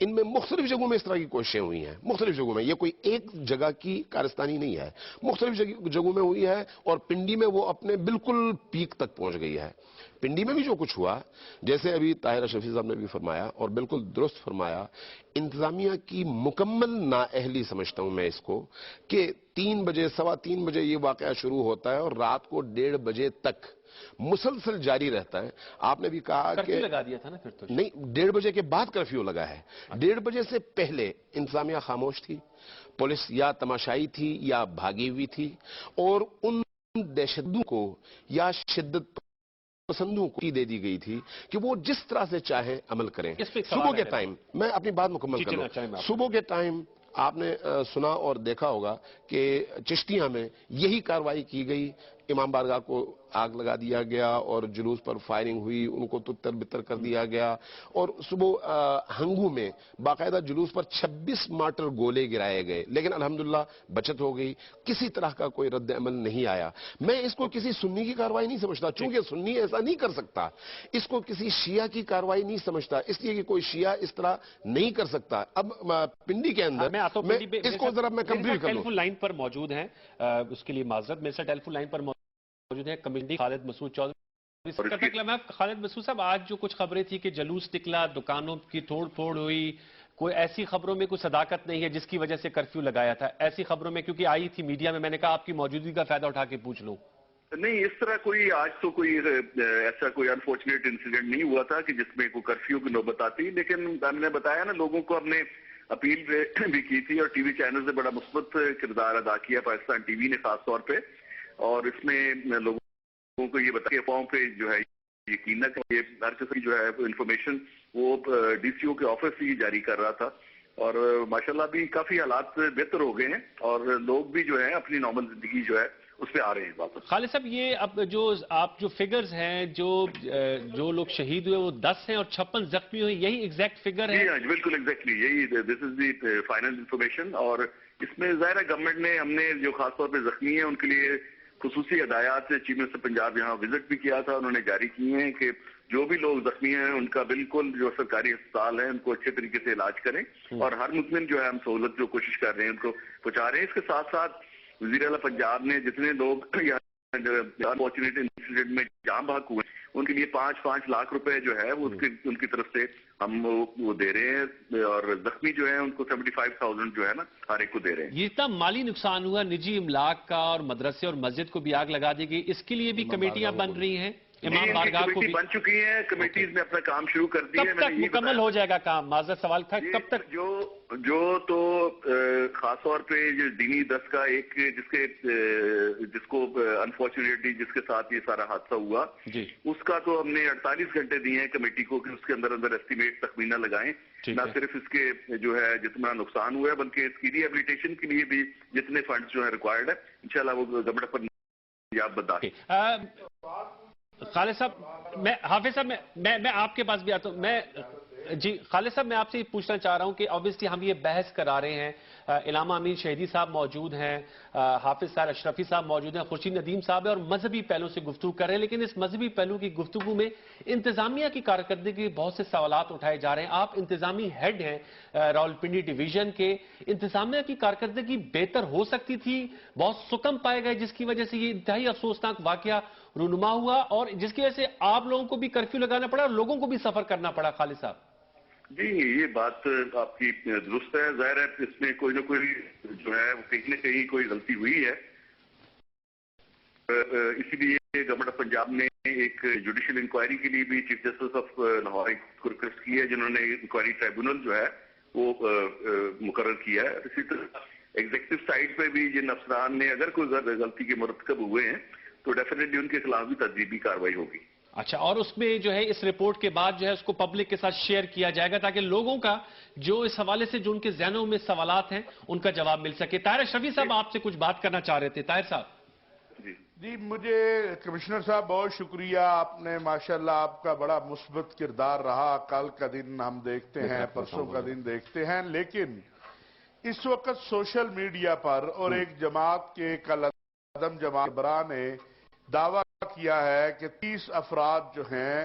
ان میں مختلف جگہوں میں اس طرح کی کوششیں ہوئی ہیں, مختلف جگہوں میں, یہ کوئی ایک جگہ کی کارستانی نہیں ہے, مختلف جگہوں میں ہوئی ہے, اور پنڈی میں وہ اپنے بالکل پیک تک پہنچ گئی ہے. پنڈی میں بھی جو کچھ ہوا, جیسے ابھی طاہر اشرفی صاحب نے بھی فرمایا اور بالکل درست فرمایا, انتظامیہ کی مکمل نااہلی سمجھتا ہوں میں اس کو, کہ 3 بجے 3:15 بجے یہ واقعہ شروع ہوتا ہے اور رات کو 1:30 بجے تک مسلسل جاری رہتا ہے. آپ نے بھی کہا کہ لگا دیا تھا نا پھر تو, نہیں, 1:30 بجے کے بعد کرفیو لگا ہے. 1:30 بجے سے پہلے انتظامیہ خاموش تھی, پولیس یا تماشائی تھی یا بھاگی ہوئی تھی, اور ان دہشتگردوں کو یا شدت پسندوں کو دے دی گئی تھی کہ وہ جس طرح سے چاہے عمل کریں. صبح کے ٹائم, میں اپنی بات مکمل کر لوں, صبح کے ٹائم آپ نے سنا اور دیکھا ہوگا کہ چشتیاں میں یہی کاروائی کی گئی, امام بارگاہ کو آگ لگا دیا گیا اور جلوس پر فائرنگ ہوئی, ان کو تتر بتر کر دیا گیا, اور صبح ہنگو میں باقاعدہ جلوس پر 26 مارٹر گولے گرائے گئے, لیکن الحمدللہ بچت ہو گئی, کسی طرح کا کوئی رد عمل نہیں آیا. میں اس کو کسی سنی کی کاروائی نہیں سمجھتا, چونکہ سنی ایسا نہیں کر سکتا. اس کو کسی شیعہ کی کاروائی نہیں سمجھتا, اس لیے کہ کوئی شیعہ اس طرح نہیں کر سکتا. اب پنڈی کے اندر اس کو ذرا میں کمپلیٹ کر لوں. ٹیلی فون لائن پر موجود ہیں, اس کے لیے معذرت, میرے ساتھ ٹیلی فون لائن پر موجود ہیں کمیٹی خالد مسعود چودھری. خالد مسعود صاحب, آج جو کچھ خبریں تھی کہ جلوس نکلا, دکانوں کی توڑ پھوڑ ہوئی, کوئی ایسی خبروں میں کوئی صداقت نہیں ہے جس کی وجہ سے کرفیو لگایا تھا, ایسی خبروں میں کیونکہ آئی تھی میڈیا میں, میں نے کہا آپ کی موجودگی کا فائدہ اٹھا کے پوچھ لوں. نہیں, اس طرح کوئی آج تو کوئی ایسا کوئی انفارچونیٹ انسیڈنٹ نہیں ہوا تھا کہ جس میں کوئی کرفیو کی نوبت آتی, لیکن ہم نے بتایا نا, لوگوں کو ہم نے اپیل بھی کی تھی, اور ٹی وی چینل سے بڑا مثبت کردار ادا کیا پاکستان ٹی وی نے خاص طور پہ, اور اس میں لوگوں کو یہ بتایا فارم پہ جو ہے یقین یہ ہر قسم کی جو ہے انفارمیشن وہ ڈی سی او کے آفس سے ہی جاری کر رہا تھا, اور ماشاءاللہ بھی کافی حالات بہتر ہو گئے ہیں, اور لوگ بھی جو ہے اپنی نارمل زندگی جو ہے اس پہ آ رہے ہیں واپس. خالد صاحب, یہ اب جو آپ جو فگرز ہیں, جو لوگ شہید ہوئے وہ 10 ہیں اور 56 زخمی ہوئے, یہی ایگزیکٹ فگر ہے؟ جی بالکل ایگزیکٹلی یہی, دس از دی فائنل انفارمیشن. اور اس میں ظاہر ہے گورنمنٹ نے, ہم نے جو خاص طور پہ زخمی ہیں ان کے لیے خصوصی ہدایات سے چیف منسٹر پنجاب یہاں وزٹ بھی کیا تھا, انہوں نے جاری کی ہیں کہ جو بھی لوگ زخمی ہیں ان کا بالکل جو سرکاری ہسپتال ہے ان کو اچھے طریقے سے علاج کریں, اور ہر مطمئن جو ہے ہم سہولت جو کوشش کر رہے ہیں ان کو پہنچا رہے ہیں. اس کے ساتھ ساتھ وزیر اعلیٰ پنجاب نے جتنے لوگ انفارچونیٹ انسیڈنٹ میں جان بحق ہوئے ان کے لیے 5 لاکھ روپے جو ہے وہ ان کی طرف سے ہم وہ دے رہے ہیں, اور زخمی جو ہیں ان کو 75,000 جو ہے نا ہر ایک کو دے رہے ہیں. یہ اتنا مالی نقصان ہوا, نجی املاک کا, اور مدرسے اور مسجد کو بھی آگ لگا دی گئی, اس کے لیے بھی کمیٹیاں بن رہی ہیں, امام بارگاہ کو بھی بن چکی ہیں, کمیٹیز نے اپنا کام شروع کر دیا ہے. کب تک مکمل ہو جائے گا کام؟ معذرت سوال تھا, کب تک؟ جو تو خاص طور پہ جو دینی دس کا ایک جس کو انفارچونیٹلی جس کے ساتھ یہ سارا حادثہ ہوا, اس کا تو ہم نے 48 گھنٹے دیے ہیں کمیٹی کو کہ اس کے اندر ایسٹیمیٹ تخمینہ لگائیں, نہ صرف اس کے جو ہے جتنا نقصان ہوا ہے بلکہ اس کی ری ہیبلیٹیشن کے لیے بھی جتنے فنڈز جو ہے ریکوائرڈ ہے انشاءاللہ وہ گورنمنٹ پر پنجاب برداشت. خالد صاحب, میں حافظ صاحب, میں آپ کے پاس بھی آتا ہوں. جی خالد صاحب, میں آپ سے یہ پوچھنا چاہ رہا ہوں کہ obviously ہم یہ بحث کرا رہے ہیں, علامہ امین شہیدی صاحب موجود ہیں, حافظ طاہر اشرفی صاحب موجود ہیں, خورشید ندیم صاحب ہیں, اور مذہبی پہلو سے گفتگو کر رہے ہیں, لیکن اس مذہبی پہلو کی گفتگو میں انتظامیہ کی کارکردگی کے بہت سے سوالات اٹھائے جا رہے ہیں. آپ انتظامی ہیڈ ہیں راولپنڈی ڈویژن کے, انتظامیہ کی کارکردگی بہتر ہو سکتی تھی, بہت سکم پائے گئے جس کی وجہ سے یہ انتہائی افسوسناک واقعہ رونما ہوا, اور جس کی وجہ سے آپ لوگوں کو بھی کرفیو لگانا پڑا اور لوگوں کو بھی سفر کرنا پڑا. خالد صاحب جی, یہ بات آپ کی درست ہے, ظاہر ہے اس میں کوئی نہ کوئی جو ہے کہیں نہ کہیں کوئی غلطی ہوئی ہے, اسی لیے گورنمنٹ آف پنجاب نے ایک جوڈیشل انکوائری کے لیے بھی چیف جسٹس آف لاہور کو ریکویسٹ کی ہے, جنہوں نے انکوائری ٹرائبونل جو ہے وہ مقرر کیا ہے. اسی طرح ایگزیکٹو سائڈ پہ بھی جن افسران نے اگر کوئی غلطی کے مرتکب ہوئے ہیں تو ڈیفینیٹلی ان کے خلاف بھی تدبیری کارروائی ہوگی. اچھا, اور اس میں جو ہے اس رپورٹ کے بعد جو ہے اس کو پبلک کے ساتھ شیئر کیا جائے گا تاکہ لوگوں کا جو اس حوالے سے جو ان کے ذہنوں میں سوالات ہیں ان کا جواب مل سکے. طاہر اشرفی صاحب آپ سے کچھ بات کرنا چاہ رہے تھے. طاہر صاحب جی, مجھے کمشنر صاحب بہت شکریہ, آپ نے ماشاءاللہ آپ کا بڑا مثبت کردار رہا. کل کا دن ہم دیکھتے ہیں, پرسوں کا دن دیکھتے ہیں, لیکن اس وقت سوشل میڈیا پر اور ایک جماعت کے جماعت برا نے دعویٰ کیا ہے کہ 30 افراد جو ہیں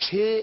6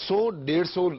100-150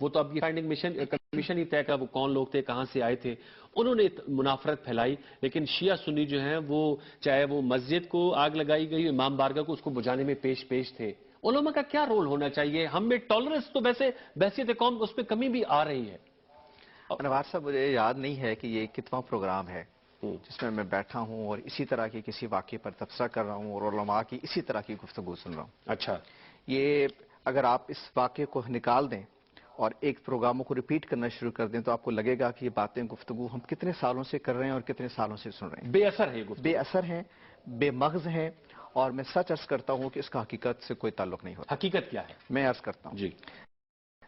وہ تو اب یہ فائنڈنگ کمیشن ہی طے کا وہ کون لوگ تھے, کہاں سے آئے تھے. انہوں نے منافرت پھیلائی, لیکن شیعہ سنی جو ہیں وہ چاہے وہ مسجد کو آگ لگائی گئی, امام بارگاہ کو اس کو بجھانے میں پیش تھے. علماء کا کیا رول ہونا چاہیے؟ ہم میں ٹالرنس تو ویسے بحثیت قوم اس پہ کمی بھی آ رہی ہے. انوار صاحب, مجھے یاد نہیں ہے کہ یہ کتواں پروگرام ہے جس میں بیٹھا ہوں اور اسی طرح کی کسی واقعے پر تبصرہ کر رہا ہوں اور علماء کی اسی طرح کی گفتگو سن رہا ہوں. اچھا, یہ اگر آپ اس واقعے کو نکال دیں اور ایک پروگراموں کو ریپیٹ کرنا شروع کر دیں تو آپ کو لگے گا کہ یہ باتیں گفتگو ہم کتنے سالوں سے کر رہے ہیں اور کتنے سالوں سے سن رہے ہیں. بے اثر ہے, بے اثر ہیں, بے مغز ہیں, اور میں سچ عرض کرتا ہوں کہ اس کا حقیقت سے کوئی تعلق نہیں ہوتا. حقیقت کیا ہے؟ میں عرض کرتا ہوں جی.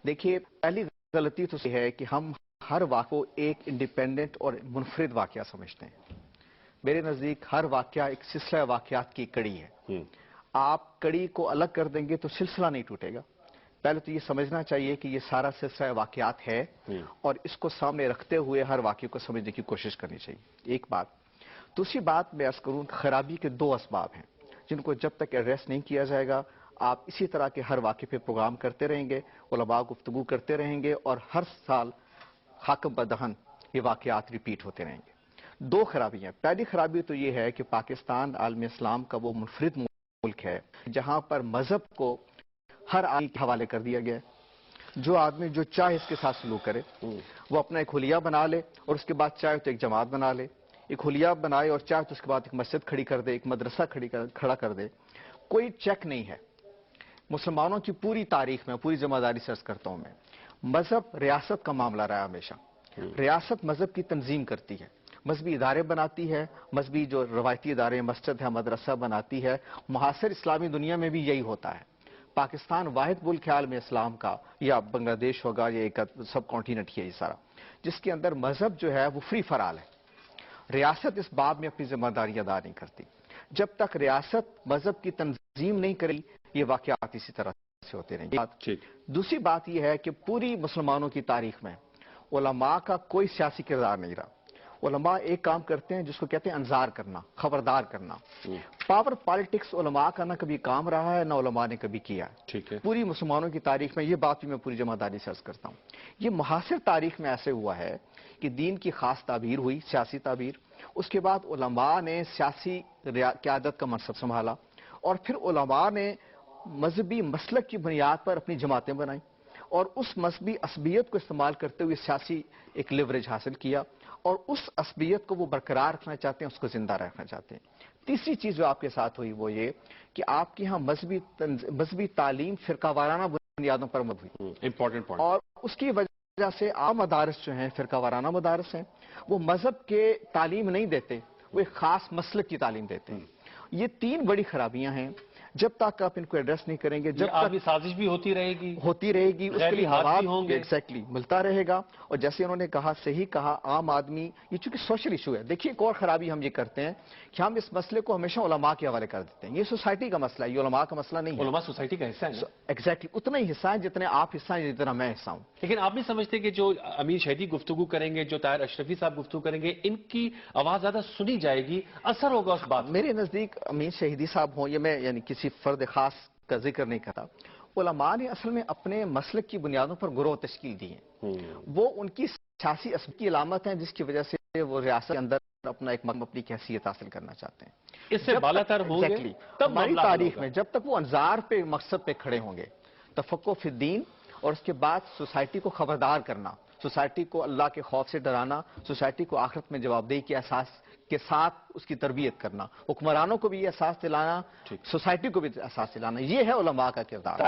دیکھیے, پہلی غلطی تو یہ ہے کہ ہم ہر واقعہ کو ایک انڈیپینڈنٹ اور منفرد واقعہ سمجھتے ہیں. میرے نزدیک ہر واقعہ ایک سلسلہ واقعات کی کڑی ہے. آپ کڑی کو الگ کر دیں گے تو سلسلہ نہیں ٹوٹے گا. پہلے تو یہ سمجھنا چاہیے کہ یہ سارا سلسلہ واقعات ہے اور اس کو سامنے رکھتے ہوئے ہر واقعے کو سمجھنے کی کوشش کرنی چاہیے. ایک بات. دوسری بات میں عرض کروں, خرابی کے دو اسباب ہیں جن کو جب تک ایڈریس نہیں کیا جائے گا آپ اسی طرح کے ہر واقعے پہ پروگرام کرتے رہیں گے, علماء گفتگو کرتے رہیں گے اور ہر سال حاکم بدہن یہ واقعات ریپیٹ ہوتے رہیں گے. دو خرابیاں. پہلی خرابی تو یہ ہے کہ پاکستان عالم اسلام کا وہ منفرد ملک ہے جہاں پر مذہب کو ہر آدمی کے حوالے کر دیا گیا ہے. جو آدمی جو چاہے اس کے ساتھ سلوک کرے, وہ اپنا ایک حلیہ بنا لے اور اس کے بعد چاہے تو ایک جماعت بنا لے, ایک حلیہ بنائے اور چاہے تو اس کے بعد ایک مسجد کھڑی کر دے, ایک مدرسہ کھڑا کر دے. کوئی چیک نہیں ہے. مسلمانوں کی پوری تاریخ میں, پوری ذمہ داری سے عرض کرتا ہوں میں, مذہب ریاست کا معاملہ رہا ہمیشہ. ریاست مذہب کی تنظیم کرتی ہے, مذہبی ادارے بناتی ہے, مذہبی جو روایتی ادارے مسجد ہے مدرسہ بناتی ہے. معاصر اسلامی دنیا میں بھی یہی ہوتا ہے. پاکستان واحد ملک ہے عالم اسلام کا, یا بنگلہ دیش ہوگا, یا ایک سب کانٹیننٹ ہی ہے یہ سارا, جس کے اندر مذہب جو ہے وہ فری فرال ہے. ریاست اس باب میں اپنی ذمہ داری ادا نہیں کرتی. جب تک ریاست مذہب کی تنظیم نہیں کرے یہ واقعات اسی طرح سے ہوتے رہیں گے. دوسری بات یہ ہے کہ پوری مسلمانوں کی تاریخ میں علماء کا کوئی سیاسی کردار نہیں رہا. علماء ایک کام کرتے ہیں جس کو کہتے ہیں انذار کرنا, خبردار کرنا. پاور پالیٹکس علماء کا نہ کبھی کام رہا ہے نہ علماء نے کبھی کیا ہے. پوری مسلمانوں کی تاریخ میں, یہ بات بھی میں پوری ذمہ داری سے عرض کرتا ہوں, یہ معاصر تاریخ میں ایسے ہوا ہے کہ دین کی خاص تعبیر ہوئی, سیاسی تعبیر. اس کے بعد علماء نے سیاسی قیادت کا منصب سنبھالا اور پھر علماء نے مذہبی مسلک کی بنیاد پر اپنی جماعتیں بنائیں اور اس مذہبی عصبیت کو استعمال کرتے ہوئے سیاسی ایک لیوریج حاصل کیا اور اس عصبیت کو وہ برقرار رکھنا چاہتے ہیں, اس کو زندہ رکھنا چاہتے ہیں. تیسری چیز جو آپ کے ساتھ ہوئی وہ یہ کہ آپ کے ہاں مذہبی تعلیم فرقہ وارانہ بنیادوں پر مبنی ہوئی. Important point. اور اس کی وجہ سے عام مدارس جو ہیں فرقہ وارانہ مدارس ہیں, وہ مذہب کے تعلیم نہیں دیتے, وہ ایک خاص مسلک کی تعلیم دیتے ہیں. یہ تین بڑی خرابیاں ہیں. جب تک آپ ان کو ایڈریس نہیں کریں گے, جب تک سازش بھی ہوتی رہے گی, اس کے لیے مواد ایگزیکٹلی ملتا رہے گا. اور جیسے انہوں نے کہا, صحیح کہا, عام آدمی, یہ چونکہ سوشل ایشو ہے. دیکھیے ایک اور خرابی ہم یہ کرتے ہیں کہ ہم اس مسئلے کو ہمیشہ علماء کے حوالے کر دیتے ہیں. یہ سوسائٹی کا مسئلہ ہے, یہ علماء کا مسئلہ نہیں ہے. علماء سوسائٹی کا حصہ ہے. ایگزیکٹلی اتنا ہی حصہ ہے جتنے آپ حصہ ہیں, جتنا میں حصہ ہوں. لیکن آپ نہیں سمجھتے کہ جو امین شہیدی گفتگو کریں گے, جو طاہر اشرفی صاحب گفتگو کریں گے, ان کی آواز زیادہ سنی جائے گی, اثر ہوگا اس بات. میرے نزدیک امین شہیدی صاحب ہوں, یہ میں یعنی کسی فرد خاص کا ذکر نہیں کرتا, علماء نے اصل میں اپنے مسلک کی بنیادوں پر گروہ تشکیل دی ہیں. وہ ان کی سیاسی عصب کی علامت ہیں جس کی وجہ سے وہ ریاست کے اندر اپنا ایک اپنی حیثیت حاصل کرنا چاہتے ہیں. اس سے بالا تر ہوں گے تب ہماری تاریخ میں جب تک وہ انظار پہ مقصد پہ کھڑے ہوں گے, تفقہ فی الدین, اور اس کے بعد سوسائٹی کو خبردار کرنا, سوسائٹی کو اللہ کے خوف سے ڈرانا, سوسائٹی کو آخرت میں جوابدہی کے احساس کے ساتھ اس کی تربیت کرنا, حکمرانوں کو بھی یہ احساس دلانا, سوسائٹی کو بھی احساس دلانا, یہ ہے علماء کا کردار.